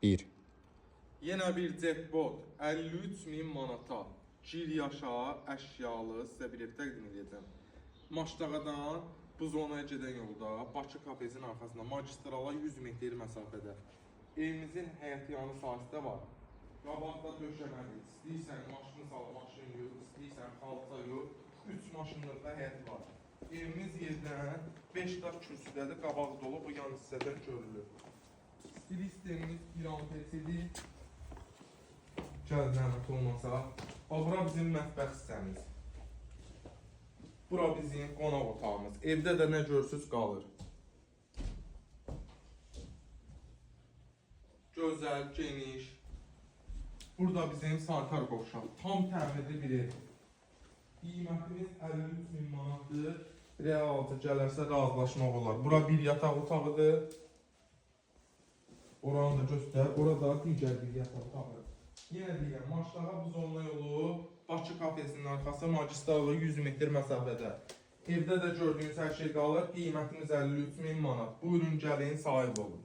1. Yenə bir jackpot 53.000 manata gir yaşa əşyalı sizə bilet təqdim edəcəm. Maçdağadan bu zonaya gedən yolda Bakı kafesinin arxasında magistrala 100 metr məsafədə evimizin həyətyanı sahəsində var. Qabaqda döşəməli, istəyirsən maşını sal, maşın yox, istəyirsən xalça yox, 3 maşınlıq da həyət var. Evimiz yerdən 5 daş kürsüdədir, qabaq dolu, bu yan hissədən görülür. Stilistimiz İran-Persidi, gəl zəhmət olmasa. Bura bizim mətbəx hissəmiz. Bura bizim qonaq otağımız. Evdə də nə görsüz qalır. Gözəl, geniş. Burada bizim sanitar qovşaq. Tam təmirli bir ev. Qiymətimiz 53.000 manatdır. Realtı gələrsə razılaşmaq olar. Bura bir yataq otağıdır. Oranı da göstər. Orada digər bir yataq otağı. Yenə deyirəm, Maçdağa bu zonla yolu Bakı kafesinin arxası magistrala 100 metr məsafədə. Evdə də gördüyünüz hər şey qalır. Qiymətimiz 53.000 manat. Buyurun gəlin, sahib olun.